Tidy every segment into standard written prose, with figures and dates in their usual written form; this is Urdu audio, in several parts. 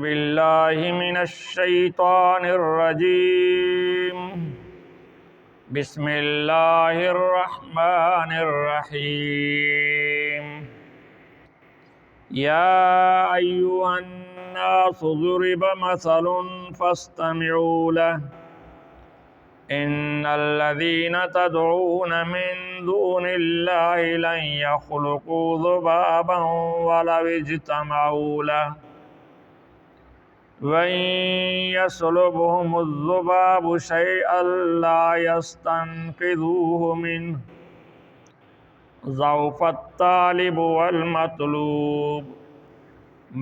بالله من الشيطان الرجيم بسم الله الرحمن الرحيم يا أيها الناس ضرب مثل فاستمعوا له إن الذين تدعون من دون الله لن يخلقوا ذبابا ولو اجتمعوا له وإن يسلبهم الذباب شيئا لا يستنقذوه منه ضعف الطالب والمطلوب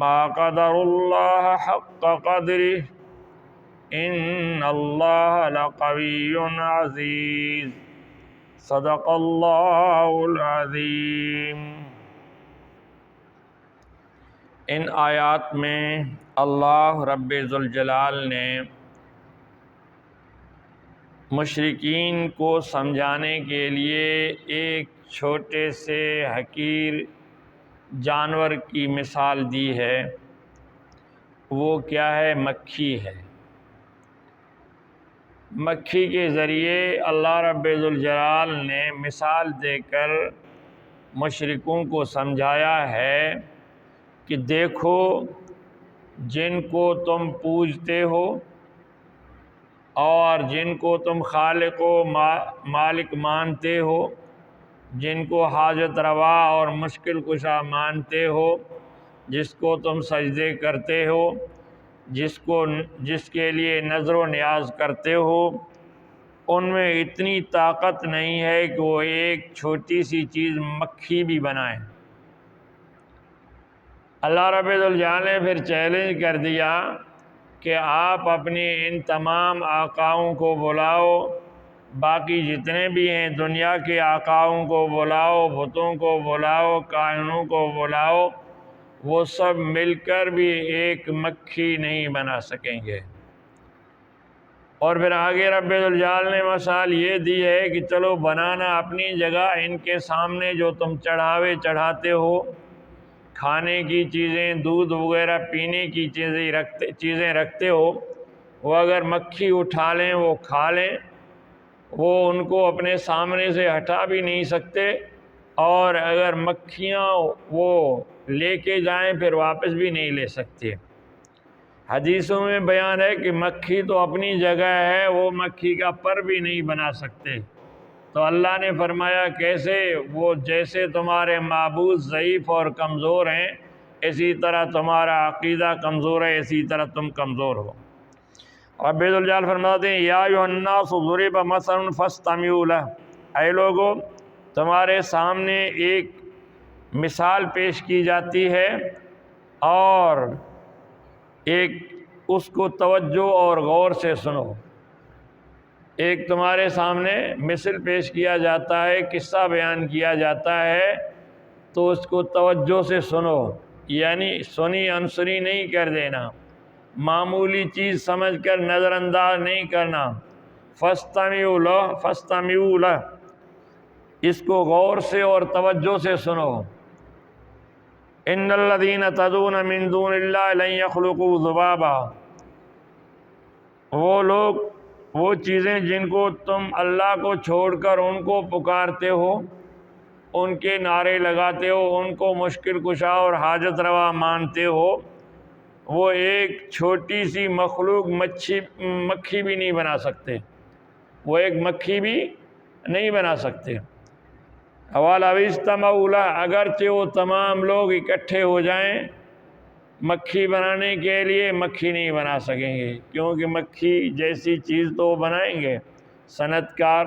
ما قدر الله حق قدره إن الله لقوي عزيز صدق اللہ العظیم۔ ان آیات میں اللہ رب ذوالجلال نے مشرکین کو سمجھانے کے لیے ایک چھوٹے سے حقیر جانور کی مثال دی ہے۔ وہ کیا ہے؟ مکھی ہے۔ مکھی کے ذریعے اللہ رب ذوالجلال نے مثال دے کر مشرکوں کو سمجھایا ہے کہ دیکھو، جن کو تم پوجتے ہو اور جن کو تم خالق و مالک مانتے ہو، جن کو حاجت روا اور مشکل کشا مانتے ہو، جس کو تم سجدے کرتے ہو، جس کے لیے نظر و نیاز کرتے ہو، ان میں اتنی طاقت نہیں ہے کہ وہ ایک چھوٹی سی چیز مکھی بھی بنائیں۔ اللہ رب الجلال نے پھر چیلنج کر دیا کہ آپ اپنے ان تمام آقاؤں کو بلاؤ، باقی جتنے بھی ہیں دنیا کے آقاؤں کو بلاؤ، بتوں کو بلاؤ، کاہنوں کو بلاؤ، وہ سب مل کر بھی ایک مکھی نہیں بنا سکیں گے۔ اور پھر آگے رب الجلال نے مثال یہ دی ہے کہ چلو بنانا اپنی جگہ، ان کے سامنے جو تم چڑھاتے ہو، کھانے کی چیزیں، دودھ وغیرہ پینے کی چیزیں رکھتے ہو، وہ اگر مکھی اٹھا لیں، وہ کھا لیں، وہ ان کو اپنے سامنے سے ہٹا بھی نہیں سکتے، اور اگر مکھیاں وہ لے کے جائیں پھر واپس بھی نہیں لے سکتے۔ حدیثوں میں بیان ہے کہ مکھی تو اپنی جگہ ہے، وہ مکھی کا پر بھی نہیں بنا سکتے۔ تو اللہ نے فرمایا کیسے؟ وہ جیسے تمہارے معبود ضعیف اور کمزور ہیں، اسی طرح تمہارا عقیدہ کمزور ہے، اسی طرح تم کمزور ہو۔ رب ذوالجلال فرماتے ہیں یا ایھا الناس ضرب مثل فاستمعوا لہ، اے لوگو تمہارے سامنے ایک مثال پیش کی جاتی ہے اور ایک اس کو توجہ اور غور سے سنو۔ ایک تمہارے سامنے مثل پیش کیا جاتا ہے، قصہ بیان کیا جاتا ہے، تو اس کو توجہ سے سنو، یعنی سنی انسنی نہیں کر دینا، معمولی چیز سمجھ کر نظر انداز نہیں کرنا۔ فاستمعوا لہ، اس کو غور سے اور توجہ سے سنو۔ ان الذین تدعون من دون اللہ لن یخلقوا ذبابا، وہ لوگ، وہ چیزیں جن کو تم اللہ کو چھوڑ کر ان کو پکارتے ہو، ان کے نعرے لگاتے ہو، ان کو مشکل کشا اور حاجت روا مانتے ہو، وہ ایک چھوٹی سی مخلوق مکھی بھی نہیں بنا سکتے، وہ ایک مکھی بھی نہیں بنا سکتے۔ وَلَوِ اجْتَمَعُوا لَهُ، اگرچہ وہ تمام لوگ اکٹھے ہو جائیں مکھی بنانے کے لیے، مکھی نہیں بنا سکیں گے، کیونکہ مکھی جیسی چیز تو وہ بنائیں گے، صنعت کار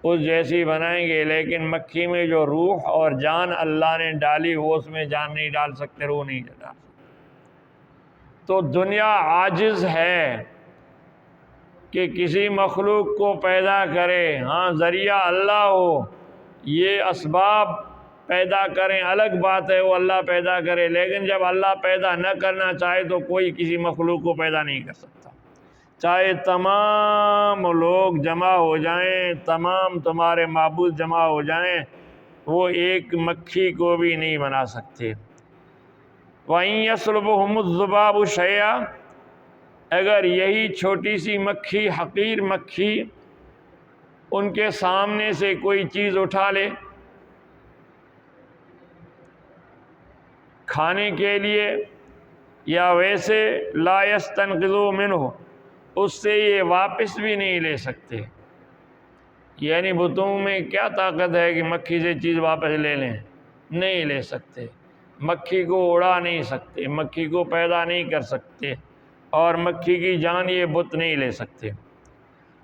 اس جیسی بنائیں گے، لیکن مکھی میں جو روح اور جان اللہ نے ڈالی وہ اس میں جان نہیں ڈال سکتے، روح نہیں ڈال سکتے۔ تو دنیا عاجز ہے کہ کسی مخلوق کو پیدا کرے، ہاں ذریعہ اللہ ہو، یہ اسباب پیدا کریں الگ بات ہے، وہ اللہ پیدا کرے، لیکن جب اللہ پیدا نہ کرنا چاہے تو کوئی کسی مخلوق کو پیدا نہیں کر سکتا، چاہے تمام لوگ جمع ہو جائیں، تمام تمہارے معبود جمع ہو جائیں، وہ ایک مکھی کو بھی نہیں بنا سکتے۔ وَإِن يَسْلُبْهُمُ الذُّبَابُ شَيْئًا، اگر یہی چھوٹی سی مکھی، حقیر مکھی، ان کے سامنے سے کوئی چیز اٹھا لے کھانے کے لیے، یا ویسے لا يستنقذوا منہ، اس سے یہ واپس بھی نہیں لے سکتے۔ یعنی بتوں میں کیا طاقت ہے کہ مکھی سے چیز واپس لے لیں؟ نہیں لے سکتے۔ مکھی کو اڑا نہیں سکتے، مکھی کو پیدا نہیں کر سکتے، اور مکھی کی جان یہ بت نہیں لے سکتے۔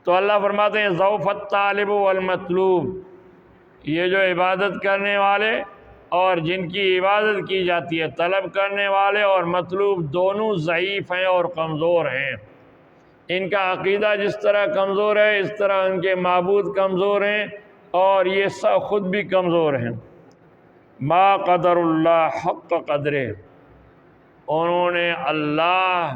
تو اللہ فرماتے ہیں ضعف الطالب والمطلوب، یہ جو عبادت کرنے والے اور جن کی عبادت کی جاتی ہے، طلب کرنے والے اور مطلوب، دونوں ضعیف ہیں اور کمزور ہیں۔ ان کا عقیدہ جس طرح کمزور ہے، اس طرح ان کے معبود کمزور ہیں، اور یہ سب خود بھی کمزور ہیں۔ ما قدر اللہ حق قدرہ، انہوں نے اللہ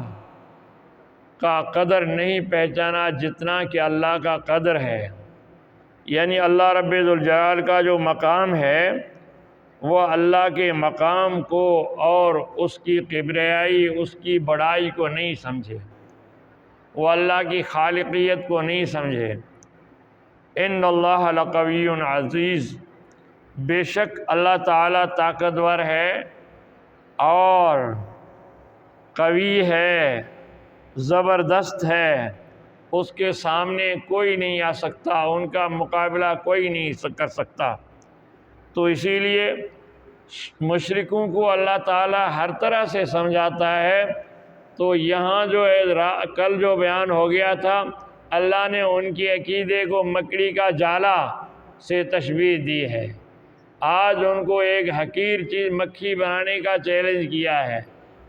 کا قدر نہیں پہچانا جتنا کہ اللہ کا قدر ہے۔ یعنی اللہ رب ذوالجلال کا جو مقام ہے، وہ اللہ کے مقام کو اور اس کی کبریائی، اس کی بڑائی کو نہیں سمجھے، وہ اللہ کی خالقیت کو نہیں سمجھے۔ ان اللہ لقوی عزیز، بے شک اللہ تعالیٰ طاقتور ہے اور قوی ہے، زبردست ہے، اس کے سامنے کوئی نہیں آ سکتا، ان کا مقابلہ کوئی نہیں کر سکتا۔ تو اسی لیے مشرکوں کو اللہ تعالیٰ ہر طرح سے سمجھاتا ہے۔ تو یہاں جو ہے کل جو بیان ہو گیا تھا، اللہ نے ان کی عقیدے کو مکڑی کا جالا سے تشبیہ دی ہے۔ آج ان کو ایک حقیر چیز مکھی بنانے کا چیلنج کیا ہے،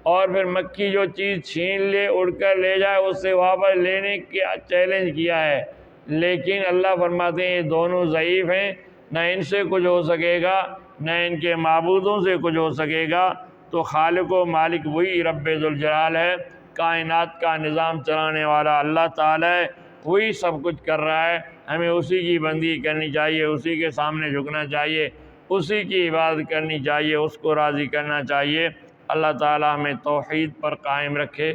اور پھر مکھی جو چیز چھین لے، اڑ کر لے جائے، اس سے واپس لینے کا چیلنج کیا ہے۔ لیکن اللہ فرماتے ہیں یہ دونوں ضعیف ہیں، نہ ان سے کچھ ہو سکے گا، نہ ان کے معبودوں سے کچھ ہو سکے گا۔ تو خالق و مالک وہی رب ذوالجلال ہے، کائنات کا نظام چلانے والا اللہ تعالیٰ ہے، وہی سب کچھ کر رہا ہے۔ ہمیں اسی کی بندگی کرنی چاہیے، اسی کے سامنے جھکنا چاہیے، اسی کی عبادت کرنی چاہیے، اس کو راضی کرنا چاہیے۔ اللہ تعالیٰ ہمیں توحید پر قائم رکھے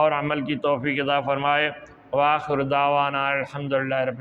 اور عمل کی توفیق عطا فرمائے۔ وآخر دعوانا الحمدللہ رب